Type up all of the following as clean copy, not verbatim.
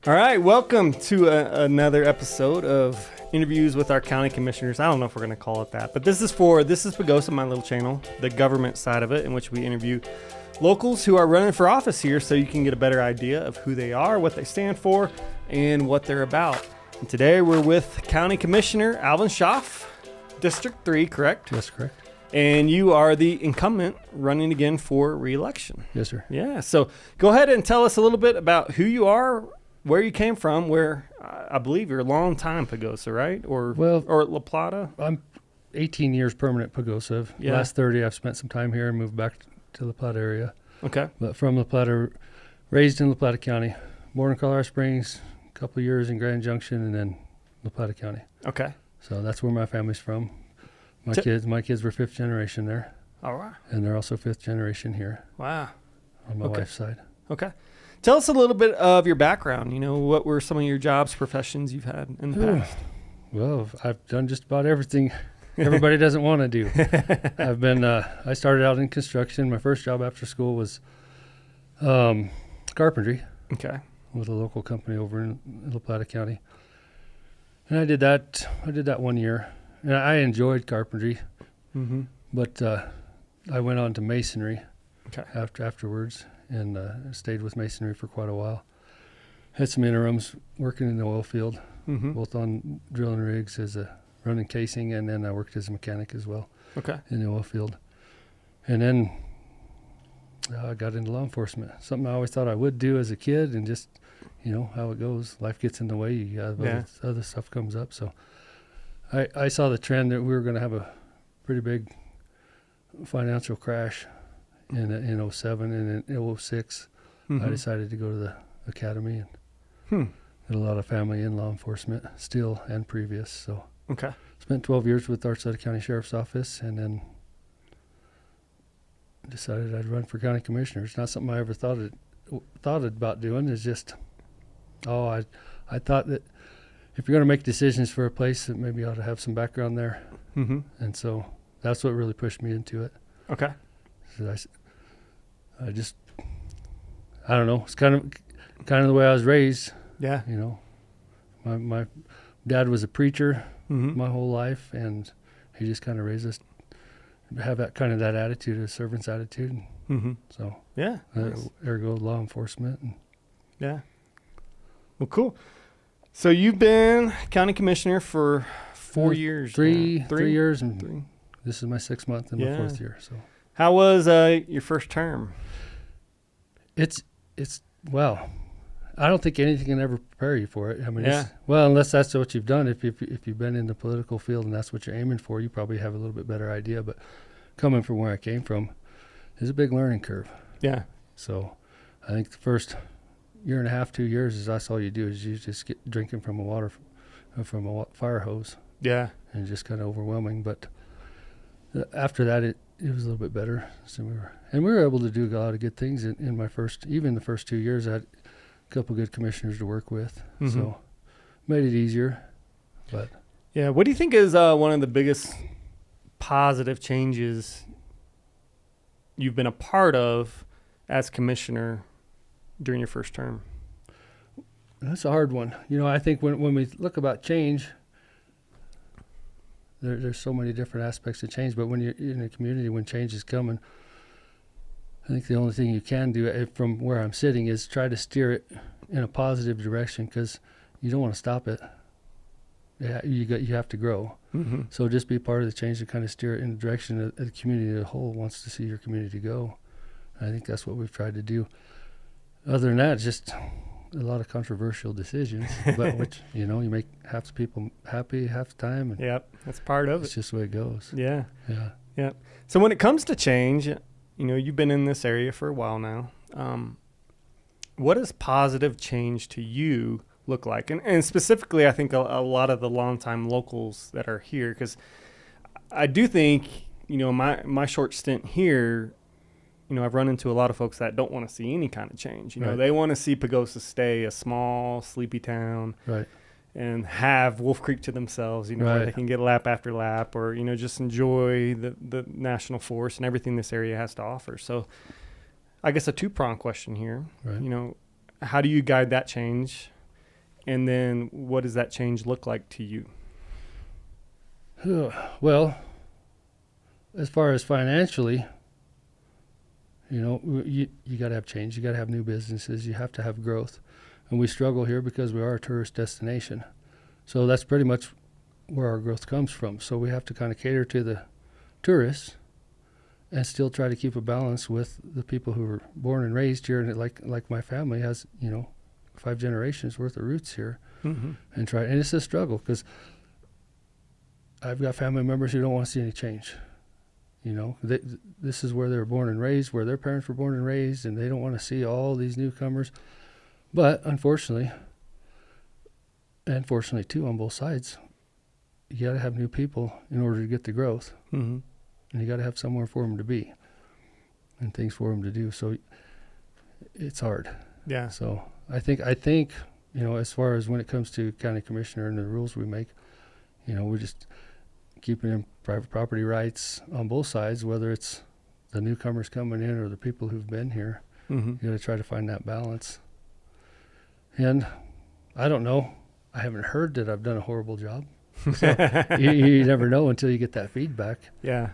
All right, welcome to another episode of interviews with our county commissioners. I don't know if we're going to call it that, but this is Pagosa, my little channel, the government side of it, in which we interview locals who are running for office here so you can get a better idea of who they are, what they stand for, and what they're about. And today we're with County Commissioner Alvin Schaaf, District 3, correct? That's correct. And you are the incumbent running again for re-election. Yes, sir. Yeah, so go ahead and tell us a little bit about who you are, where you came from, where I believe you're a long time Pagosa, right? Or La Plata? I'm 18 years permanent Pagosa. Yeah. Last 30, I've spent some time here and moved back to La Plata area. Okay. But from La Plata, raised in La Plata County, born in Colorado Springs, a couple of years in Grand Junction, and then La Plata County. Okay. So that's where my family's from. My kids were fifth generation there. All right. And they're also fifth generation here. Wow. On my wife's side. Okay. Tell us a little bit of your background. You know, what were some of your jobs, professions you've had in the past? Well, I've done just about everything everybody doesn't want to do. I've been, I started out in construction. My first job after school was carpentry. Okay. With a local company over in La Plata County. And I did that 1 year. And I enjoyed carpentry. Mm-hmm. But I went on to masonry afterwards. And stayed with masonry for quite a while. Had some interims working in the oil field, both on drilling rigs as a running casing, and then I worked as a mechanic as well. Okay. In the oil field. And then I got into law enforcement, something I always thought I would do as a kid, and just, you know, how it goes. Life gets in the way. You have other stuff comes up. So I saw the trend that we were going to have a pretty big financial crash in 07, and in 06, I decided to go to the academy and had a lot of family in law enforcement still and previous. So spent 12 years with Archuleta County Sheriff's Office, and then decided I'd run for county commissioner. It's not something I ever thought about doing. It's just, I thought that if you're going to make decisions for a place, that maybe I ought to have some background there. Mm-hmm. And so that's what really pushed me into it. Okay. So I don't know. It's kind of the way I was raised. Yeah. You know, my dad was a preacher my whole life, and he just kind of raised us to have that attitude, a servant's attitude. So yeah, ergo law enforcement. Yeah. Well, cool. So you've been county commissioner for 4 years. Three years, and this is my 6th month in my 4th year. So how was your first term? It's well, I don't think anything can ever prepare you for it. I mean, unless that's what you've done. If you've been in the political field and that's what you're aiming for, you probably have a little bit better idea. But coming from where I came from, is a big learning curve. Yeah. So I think the first year and a half, 2 years, is that's all you do is you just get drinking from a fire hose. Yeah. And just kind of overwhelming. But after that, it was a little bit better. So we were able to do a lot of good things in my even the first 2 years. I had a couple good commissioners to work with, so made it easier. But yeah, what do you think is one of the biggest positive changes you've been a part of as commissioner during your first term? That's a hard one. You know, I think when we look about change, there's so many different aspects of change, but when you're in a community, when change is coming, I think the only thing you can do from where I'm sitting is try to steer it in a positive direction, because you don't want to stop it. Yeah, you have to grow. So just be part of the change to kind of steer it in the direction that the community as a whole wants to see your community go. And I think that's what we've tried to do. Other than that, it's just a lot of controversial decisions, but which, you know, you make half the people happy half the time. And yep, that's part of it. It's just the way it goes. Yeah. So when it comes to change, you know, you've been in this area for a while now. What does positive change to you look like? And specifically, I think a lot of the longtime locals that are here, because I do think, you know, my short stint here, you know, I've run into a lot of folks that don't want to see any kind of change. You know, they want to see Pagosa stay a small, sleepy town, and have Wolf Creek to themselves, you know, where they can get lap after lap, or, you know, just enjoy the national forest and everything this area has to offer. So I guess a two-pronged question here, you know, how do you guide that change? And then what does that change look like to you? Well, as far as financially, you got to have change. You got to have new businesses. You have to have growth. And we struggle here because we are a tourist destination. So that's pretty much where our growth comes from. So we have to kind of cater to the tourists and still try to keep a balance with the people who were born and raised here. And like my family has, 5 generations worth of roots here. Mm-hmm. And it's a struggle because I've got family members who don't want to see any change. This is where they were born and raised, where their parents were born and raised, and they don't want to see all these newcomers. But unfortunately, and fortunately too, on both sides, you got to have new people in order to get the growth. Mm-hmm. And you got to have somewhere for them to be and things for them to do. So it's hard. Yeah. So I think, as far as when it comes to county commissioner and the rules we make, we're just keeping in private property rights on both sides, whether it's the newcomers coming in or the people who've been here. Mm-hmm. You got to try to find that balance. And I don't know. I haven't heard that I've done a horrible job. So you never know until you get that feedback. Yeah.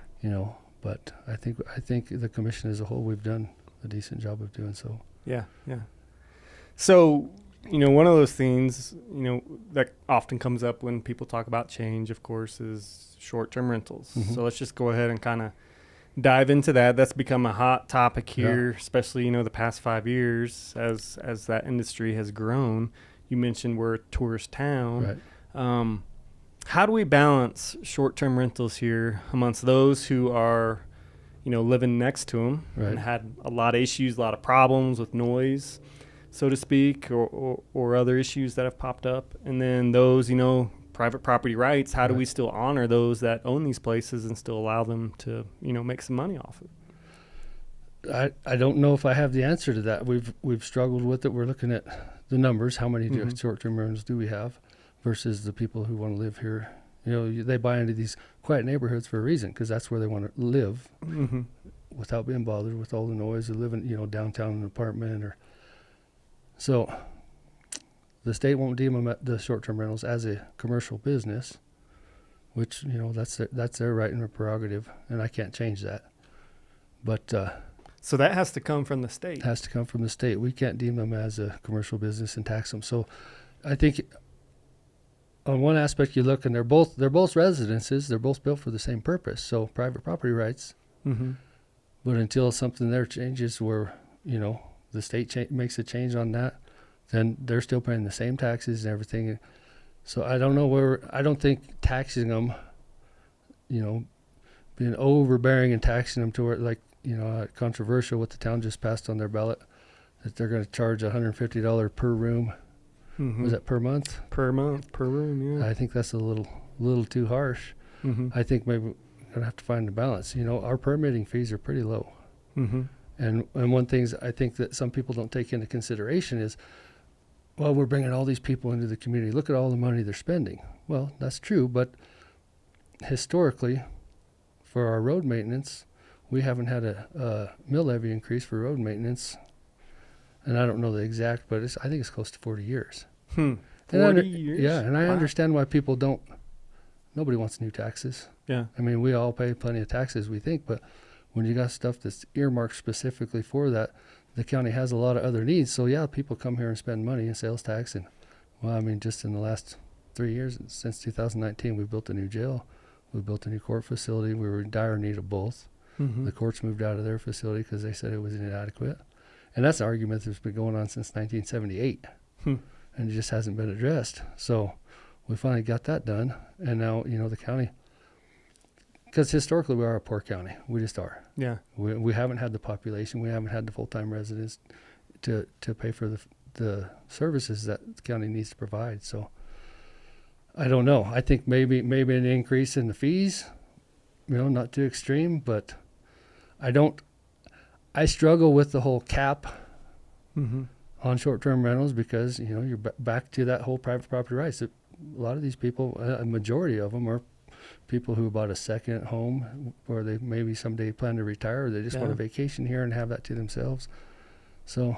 But I think the commission as a whole, we've done a decent job of doing so. Yeah. Yeah. So, one of those things, that often comes up when people talk about change, of course, is short-term rentals. Mm-hmm. So let's just go ahead and kind of dive into that. That's become a hot topic here, especially, the past 5 years as that industry has grown. You mentioned we're a tourist town. Right. How do we balance short-term rentals here amongst those who are, living next to them and had a lot of issues, a lot of problems with noise, so to speak, or other issues that have popped up? And then those, private property rights, how do we still honor those that own these places and still allow them to, make some money off it? I don't know if I have the answer to that. We've struggled with it. We're looking at the numbers. How many short-term rentals do we have versus the people who want to live here? They buy into these quiet neighborhoods for a reason, because that's where they want to live without being bothered with all the noise of living, downtown in an apartment. So the state won't deem them the short-term rentals as a commercial business, which, that's their right and their prerogative, and I can't change that. But so that has to come from the state. It has to come from the state. We can't deem them as a commercial business and tax them. So I think on one aspect you look, and they're both residences. They're both built for the same purpose. So private property rights. Mm-hmm. But until something there changes where, the state makes a change on that, then they're still paying the same taxes and everything. So I don't know I don't think taxing them, being overbearing and taxing them to where, controversial what the town just passed on their ballot, that they're going to charge $150 per room. Mm-hmm. Was that per month? Per month, per room, yeah. I think that's a little too harsh. Mm-hmm. I think maybe we're going to have to find a balance. Our permitting fees are pretty low. Mm-hmm. And one thing I think that some people don't take into consideration is, well, we're bringing all these people into the community. Look at all the money they're spending. Well, that's true, but historically, for our road maintenance, we haven't had a mill levy increase for road maintenance, and I don't know the exact, but I think it's close to 40 years. 40 years? Yeah, and I understand why people nobody wants new taxes. Yeah. I mean, we all pay plenty of taxes, we think, but when you got stuff that's earmarked specifically for that, the county has a lot of other needs. So, yeah, people come here and spend money in sales tax. And, just in the last 3 years, since 2019, we built a new jail. We built a new court facility. We were in dire need of both. Mm-hmm. The courts moved out of their facility because they said it was inadequate. And that's an argument that's been going on since 1978. And it just hasn't been addressed. So we finally got that done. And now, the county, because historically we are a poor county. We just are. Yeah. We haven't had the population. We haven't had the full-time residents to pay for the services that the county needs to provide. So I don't know. I think maybe an increase in the fees, not too extreme, but I struggle with the whole cap on short-term rentals because, you're back to that whole private property rights. A lot of these people, a majority of them are people who bought a second home or they maybe someday plan to retire, or they just want a vacation here and have that to themselves. So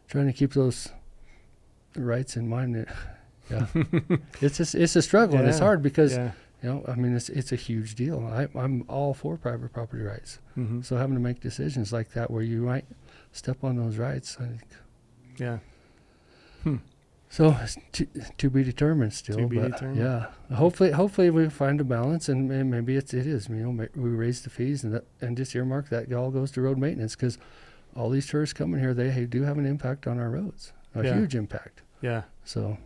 trying to keep those rights in mind. Yeah, it's a struggle, and it's hard because you know, I mean, it's a huge deal. I'm all for private property rights. Mm-hmm. So having to make decisions like that where you might step on those rights, I think. Yeah. So it's to be determined still. To be determined. Yeah. Hopefully we find a balance, and maybe it is. You know, we raise the fees and just earmark that all goes to road maintenance, because all these tourists coming here, they do have an impact on our roads, a huge impact. Yeah. So.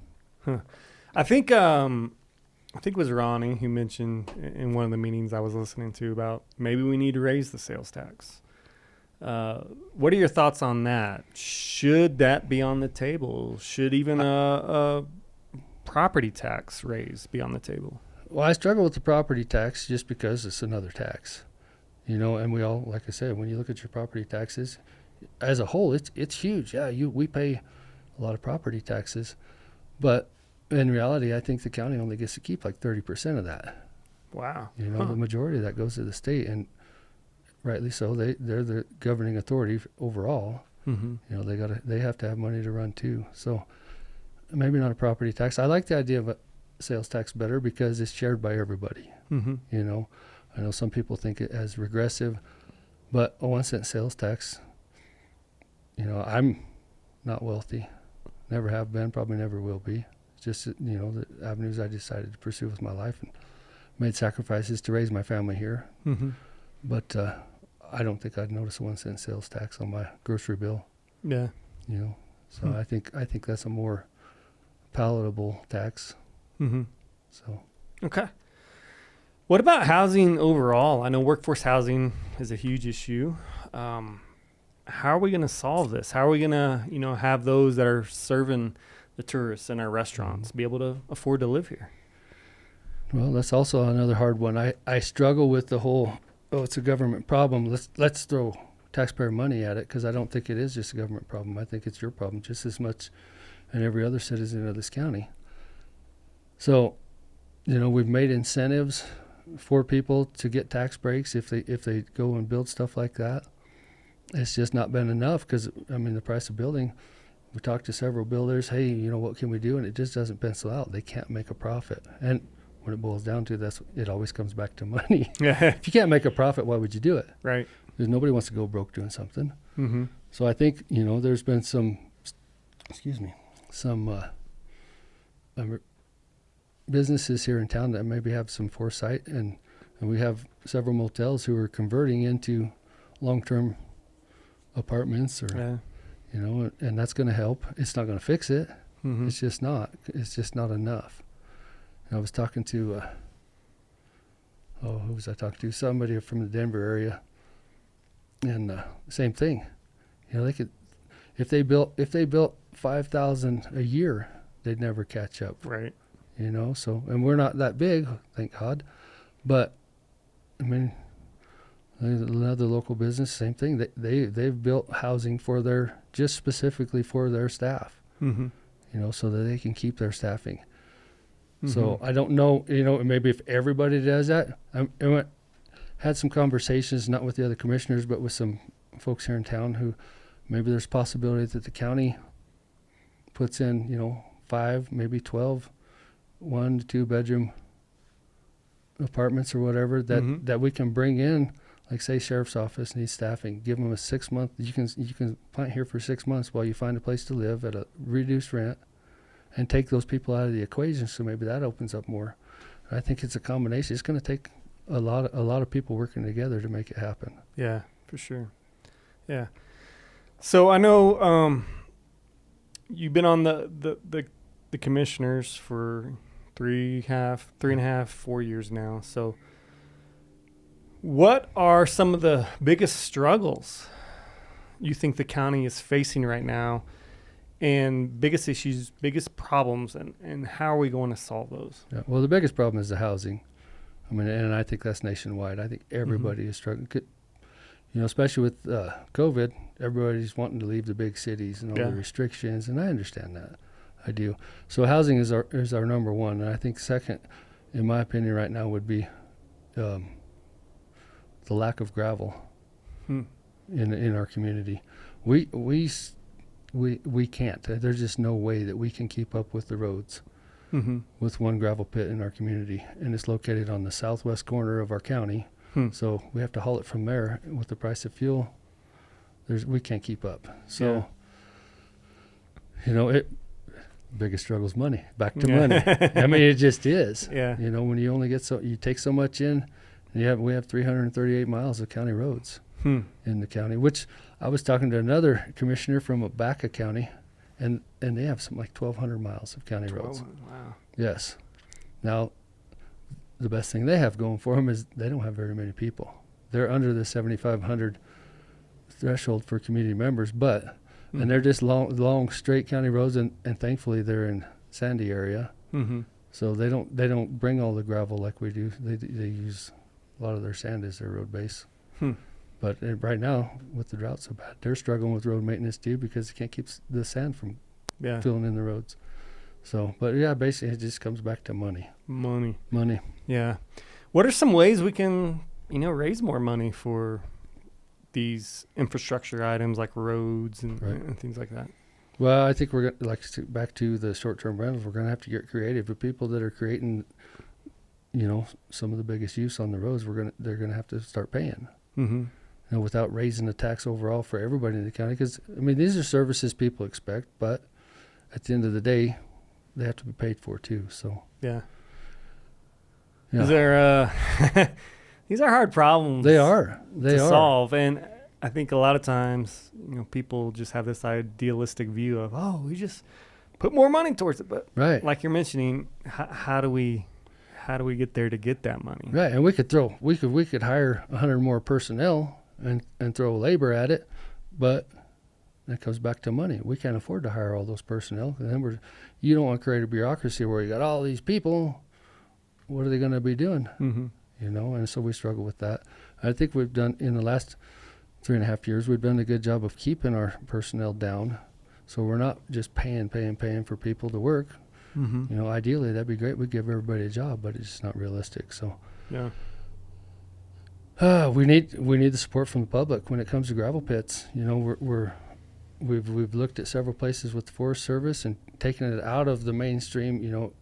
I think it was Ronnie who mentioned in one of the meetings I was listening to about maybe we need to raise the sales tax. What are your thoughts on that? Should that be on the table? Should even a property tax raise be on the table? Well, I struggle with the property tax just because it's another tax, you know, and we all, like I said, when you look at your property taxes as a whole, it's huge. Yeah, we pay a lot of property taxes, but in reality, I think the county only gets to keep like 30% of that. Wow. You know, the majority of that goes to the state, and rightly so. They're the governing authority overall. Mm-hmm. You know, they have to have money to run too. So maybe not a property tax. I like the idea of a sales tax better because it's shared by everybody. Mm-hmm. You know, I know some people think it as regressive, but a 1 cent sales tax, you know, I'm not wealthy, never have been, probably never will be. Just, you know, the avenues I decided to pursue with my life, and made sacrifices to raise my family here. Mm-hmm. But I don't think I'd notice a 1 cent sales tax on my grocery bill. Yeah. You know, so I think that's a more palatable tax. Mm-hmm. So. Okay. What about housing overall? I know workforce housing is a huge issue. How are we going to solve this? How are we going to, you know, have those that are serving the tourists in our restaurants be able to afford to live here? Well, that's also another hard one. I struggle with the whole, it's a government problem. Let's throw taxpayer money at it, because I don't think it is just a government problem. I think it's your problem just as much, and every other citizen of this county. So, you know, we've made incentives for people to get tax breaks if they go and build stuff like that. It's just not been enough, because I mean, the price of building. We talked to several builders. Hey, you know, what can we do? And it just doesn't pencil out. They can't make a profit. And when it boils down to it always comes back to money. Yeah. If you can't make a profit, why would you do it? Right. Because nobody wants to go broke doing something. Mm-hmm. So I think, you know, there's been some businesses here in town that maybe have some foresight, and we have several motels who are converting into long-term apartments, or you know, and that's going to help. It's not going to fix it. Mm-hmm. It's just not enough. And I was talking to who was I talking to? Somebody from the Denver area, and same thing. You know, they could, if they built 5,000 a year, they'd never catch up. Right. You know, so, and we're not that big, thank God, but I mean, another local business, same thing. They've built housing just specifically for their staff. Mm-hmm. You know, so that they can keep their staffing. Mm-hmm. So I don't know, you know, maybe if everybody does that. I had some conversations, not with the other commissioners, but with some folks here in town who maybe there's possibility that the county puts in, you know, 5, maybe 12, 1 to 2 bedroom apartments or whatever that we can bring in. Like, say, sheriff's office needs staffing. Give them a 6 month. You can plant here for 6 months while you find a place to live at a reduced rent, and take those people out of the equation. So maybe that opens up more. I think it's a combination. It's going to take a lot of people working together to make it happen. Yeah, for sure. Yeah. So I know you've been on the commissioners for 3.5, 4 years now. So what are some of the biggest struggles you think the county is facing right now, and biggest issues, biggest problems, and how are we going to solve those? Yeah, well, the biggest problem is the housing. I mean, and I think that's nationwide. I think everybody is struggling. You know, especially with COVID, everybody's wanting to leave the big cities and all the restrictions, and I understand that. I do. So housing is our number one, and I think second, in my opinion, right now would be the lack of gravel in our community. We we can't. There's just no way that we can keep up with the roads with one gravel pit in our community, and it's located on the southwest corner of our county. So we have to haul it from there. With the price of fuel, we can't keep up. So biggest struggle is money. Back to money. I mean, it just is. Yeah. When you only get you take so much in. We have 338 miles of county roads in the county, which I was talking to another commissioner from Abaca County, and they have something like 1,200 miles of county roads. Wow. Yes. Now, the best thing they have going for them is they don't have very many people. They're under the 7,500 threshold for community members, and they're just long, straight county roads, and thankfully they're in sandy area, so they don't bring all the gravel like we do. They use a lot of their sand as their road base. But right now, with the drought so bad, they're struggling with road maintenance too, because they can't keep the sand from filling in the roads. So, but yeah, basically it just comes back to money. Money. Yeah. What are some ways we can, raise more money for these infrastructure items like roads and things like that? Well, I think we're back to the short-term rentals. We're going to have to get creative. The people that are creating, some of the biggest use on the roads, they're going to have to start paying. Without raising the tax overall for everybody in the county, because these are services people expect, but at the end of the day, they have to be paid for too. So Is there these are hard problems. They are solve, and I think a lot of times people just have this idealistic view of we just put more money towards it, but like you're mentioning, how do we get there to get that money? Right, and we could hire 100 more personnel and throw labor at it, but that comes back to money. We can't afford to hire all those personnel, and then you don't want to create a bureaucracy where you got all these people. What are they going to be doing? And so we struggle with that. I think we've done, in the last 3.5 years, we've done a good job of keeping our personnel down, so we're not just paying for people to work. Ideally that'd be great. We'd give everybody a job, but it's just not realistic. So we need the support from the public when it comes to gravel pits. We've looked at several places with the Forest Service and taken it out of the mainstream,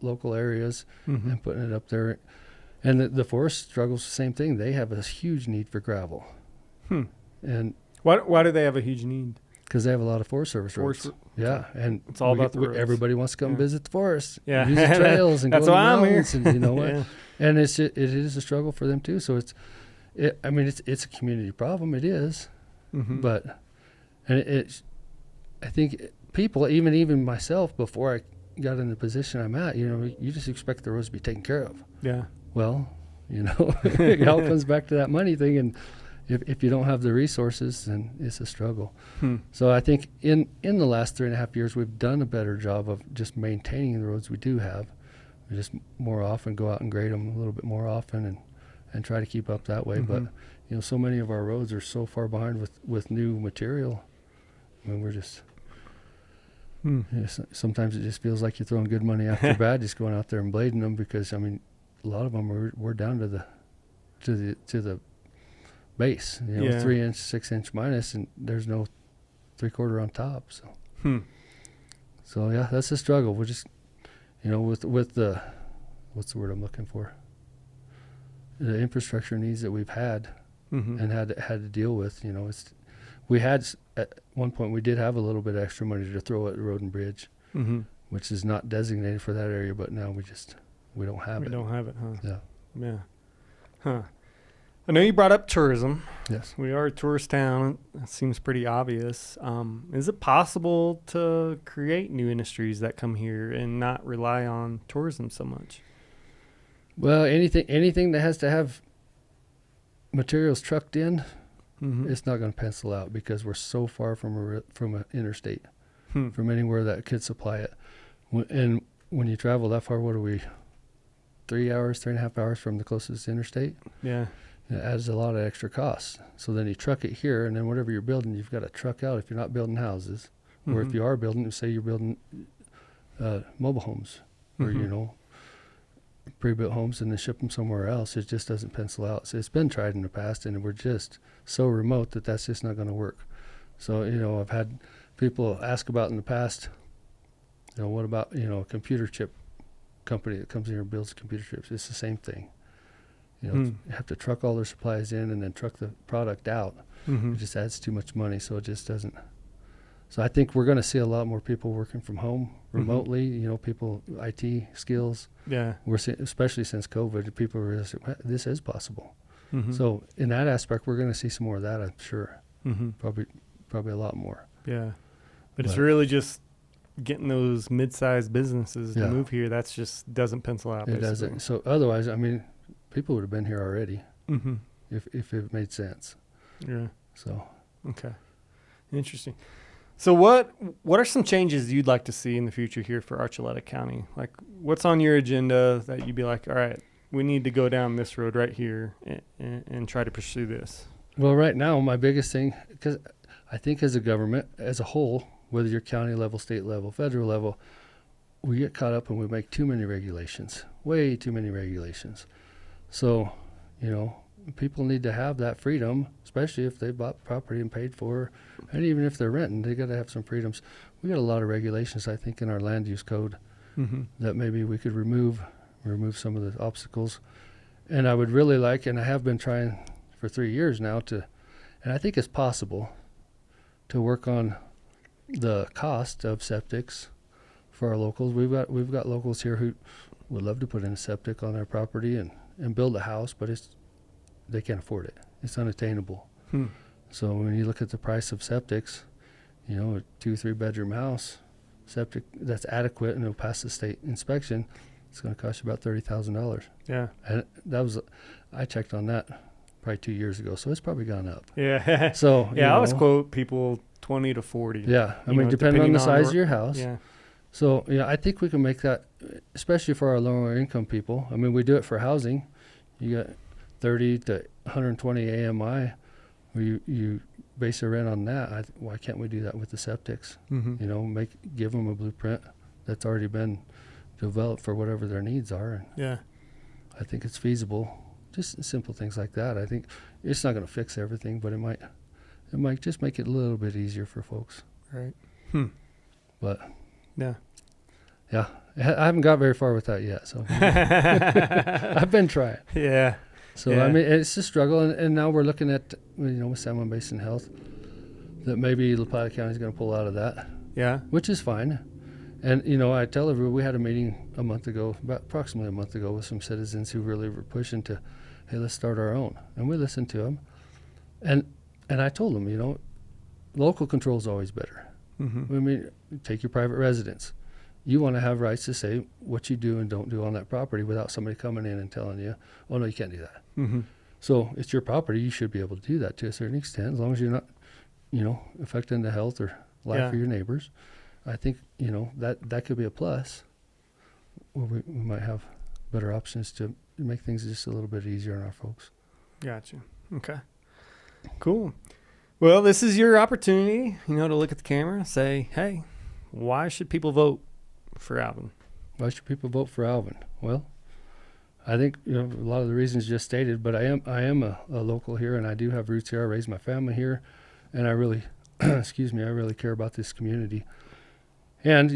local areas and putting it up there. And the forest struggles the same thing. They have a huge need for gravel. And why do they have a huge need? Because they have a lot of Forest Service roads. And it's all about the roads. Everybody wants to come visit the forest. Use the trails and that's go why I'm here. And what? And it is a struggle for them too. So it's a community problem. It is, but I think people, even myself, before I got in the position I'm at, you just expect the roads to be taken care of. Yeah. Well, it all comes back to that money thing, and if you don't have the resources, then it's a struggle. So I think in the last 3.5 years, we've done a better job of just maintaining the roads we do have. We just more often go out and grade them a little bit more often and try to keep up that way. But so many of our roads are so far behind with new material. We're just sometimes it just feels like you're throwing good money after bad, just going out there and blading them, because a lot of them we're down to the base, 3-inch, 6-inch minus, and there's no 3/4 on top. So yeah, that's a struggle. We're just with the what's the word I'm looking for, the infrastructure needs that we've had and had to deal with. We had at one point, we did have a little bit of extra money to throw at the road and bridge, which is not designated for that area, but now we don't have it. We don't have it, huh? Yeah. Huh. I know you brought up tourism. Yes. We are a tourist town. That seems pretty obvious. Is it possible to create new industries that come here and not rely on tourism so much? Well, anything that has to have materials trucked in, it's not going to pencil out, because we're so far from an interstate, from anywhere that could supply it. And when you travel that far, what are we, 3.5 hours from the closest interstate? Yeah. It adds a lot of extra costs. So then you truck it here, and then whatever you're building, you've got to truck out if you're not building houses. Or if you are building, say you're building mobile homes, or, pre-built homes, and then ship them somewhere else. It just doesn't pencil out. So it's been tried in the past, and we're just so remote that's just not going to work. So, I've had people ask about in the past, what about, a computer chip company that comes in here and builds computer chips? It's the same thing. You have to truck all their supplies in and then truck the product out. Mm-hmm. It just adds too much money, so it just doesn't. So I think we're going to see a lot more people working from home remotely, people, IT skills. Yeah. We're seeing, especially since COVID, people realize this is possible. Mm-hmm. So in that aspect, we're going to see some more of that, I'm sure. Mm-hmm. Probably a lot more. Yeah. But it's really just getting those mid-sized businesses to move here. That's just doesn't pencil out. It doesn't. So otherwise, people would have been here already if it made sense. Yeah. So. Okay. Interesting. So what are some changes you'd like to see in the future here for Archuleta County? Like, what's on your agenda that you'd be like, all right, we need to go down this road right here and try to pursue this? Well, right now, my biggest thing, because I think as a government, as a whole, whether you're county level, state level, federal level, we get caught up and we make too many regulations, way too many regulations. So, people need to have that freedom, especially if they bought property and paid for, and even if they're renting, they got to have some freedoms. We got a lot of regulations, I think, in our land use code that maybe we could remove some of the obstacles. And I would really like, and I have been trying for 3 years now and I think it's possible to work on the cost of septics for our locals. We've got locals here who would love to put in a septic on their property and build a house, but they can't afford it. It's unattainable. So when you look at the price of septics, a 2-3 bedroom house, septic that's adequate and it'll pass the state inspection, it's going to cost you about $30,000. Yeah. And I checked on that probably 2 years ago, so it's probably gone up. Yeah. So I always quote people 20 to 40. Yeah. Depending on the size of your house. Yeah. So, I think we can make that, especially for our lower income people. We do it for housing. You got 30 to 120 AMI, where you base a rent on that. Why can't we do that with the septics? Give them a blueprint that's already been developed for whatever their needs are. Yeah. I think it's feasible. Just simple things like that. I think it's not going to fix everything, but it might just make it a little bit easier for folks. Right. But yeah, I haven't got very far with that yet. So I've been trying. Yeah. So it's a struggle, and now we're looking at with San Basin Health that maybe La Plata County is going to pull out of that. Yeah. Which is fine. And I tell everyone, we had a meeting approximately a month ago, with some citizens who really were pushing to, hey, let's start our own, and we listened to them, and I told them, local control is always better. Take your private residence. You want to have rights to say what you do and don't do on that property without somebody coming in and telling you, oh, no, you can't do that. So it's your property. You should be able to do that to a certain extent, as long as you're not, affecting the health or life of your neighbors. I think, that could be a plus, where we might have better options to make things just a little bit easier on our folks. Gotcha. Okay. Cool. Well, this is your opportunity, to look at the camera and say, hey, why should people vote for Alvin? Why should people vote for Alvin? Well, I think a lot of the reasons just stated, but I am a local here, and I do have roots here. I raised my family here, and I really, I really care about this community. And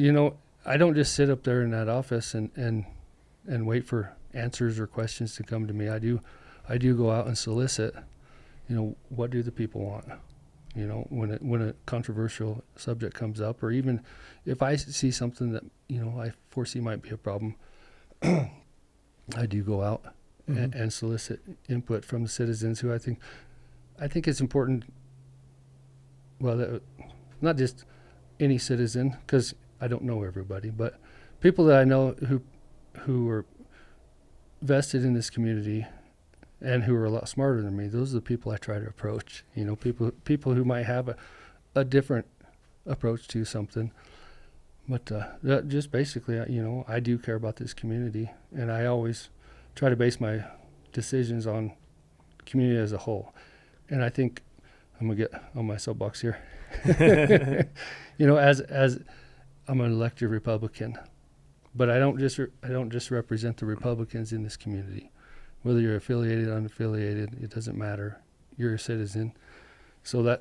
I don't just sit up there in that office and wait for answers or questions to come to me. I do go out and solicit. What do the people want? When a controversial subject comes up, or even if I see something that I foresee might be a problem, I do go out and solicit input from the citizens who I think it's important. Well, not just any citizen, because I don't know everybody, but people that I know who are vested in this community and who are a lot smarter than me. Those are the people I try to approach. People who might have a different approach to something. But just basically, I do care about this community, and I always try to base my decisions on community as a whole. And I think I'm gonna get on my soapbox here. As I'm an elected Republican, but I don't just represent the Republicans in this community. Whether you're affiliated, unaffiliated, it doesn't matter. You're a citizen. So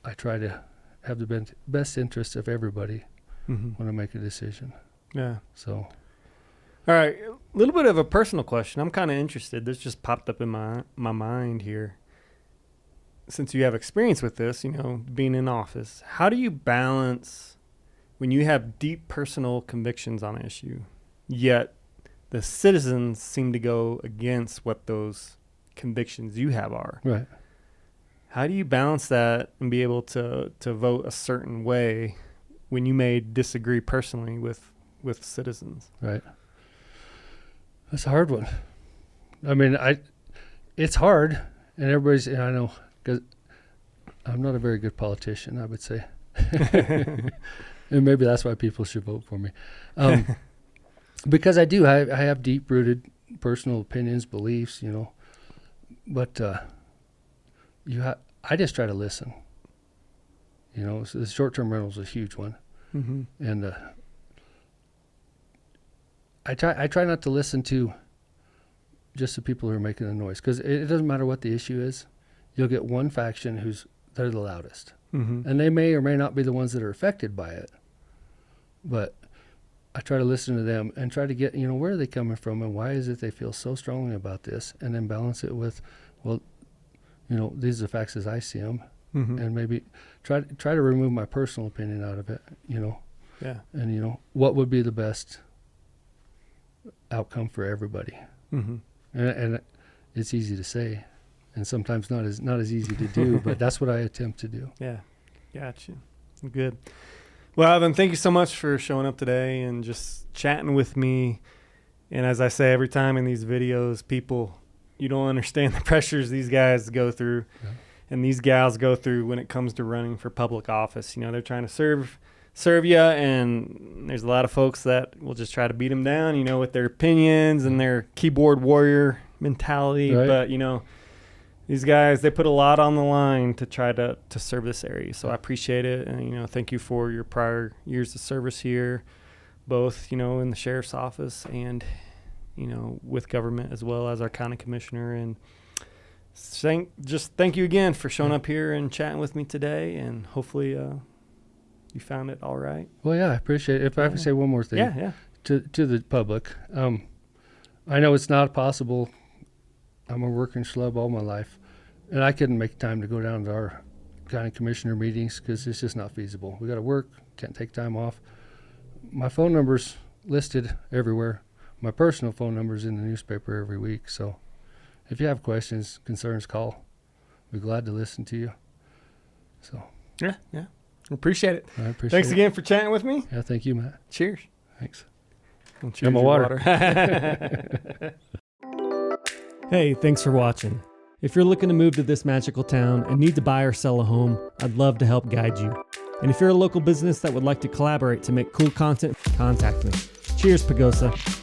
I try to have the best interest of everybody when I make a decision. Yeah. So. All right, a little bit of a personal question. I'm kind of interested. This just popped up in my mind here. Since you have experience with this, being in office, how do you balance when you have deep personal convictions on an issue, yet the citizens seem to go against what those convictions you have are? Right. How do you balance that and be able to vote a certain way when you may disagree personally with citizens? Right. That's a hard one. I mean, it's hard, and everybody's, I know, because I'm not a very good politician, I would say. And maybe that's why people should vote for me. Because I have deep-rooted personal opinions, beliefs, but I just try to listen. So the short-term rental is a huge one. Mm-hmm. And I try not to listen to just the people who are making the noise, because it doesn't matter what the issue is. You'll get one faction they're the loudest, and they may or may not be the ones that are affected by it. But I try to listen to them and try to get where are they coming from and why is it they feel so strongly about this, and then balance it with, well, these are the facts as I see them, and maybe try to remove my personal opinion out of it. Yeah. And what would be the best outcome for everybody. And it's easy to say, and sometimes not as easy to do, but that's what I attempt to do. Yeah. Gotcha. Good. Well, Alvin, thank you so much for showing up today and just chatting with me. And as I say every time in these videos, people, you don't understand the pressures these guys go through and these gals go through when it comes to running for public office. They're trying to serve you, and there's a lot of folks that will just try to beat them down, with their opinions and their keyboard warrior mentality. Right. But, these guys, they put a lot on the line to try to serve this area. So I appreciate it. And, thank you for your prior years of service here, both, in the sheriff's office and, with government, as well as our county commissioner. And thank you again for showing up here and chatting with me today. And hopefully, you found it all right. Well, yeah, I appreciate it. If I could say one more thing to the public. I know it's not possible. I'm a working schlub all my life, and I couldn't make time to go down to our county commissioner meetings because it's just not feasible. We got to work, can't take time off. My phone number's listed everywhere. My personal phone number's in the newspaper every week. So if you have questions, concerns, call. We're glad to listen to you. So yeah. Appreciate it. I appreciate Thanks again for chatting with me. Yeah, thank you, Matt. Cheers. Thanks. Cheers my water. Hey, thanks for watching. If you're looking to move to this magical town and need to buy or sell a home, I'd love to help guide you. And if you're a local business that would like to collaborate to make cool content, contact me. Cheers, Pagosa.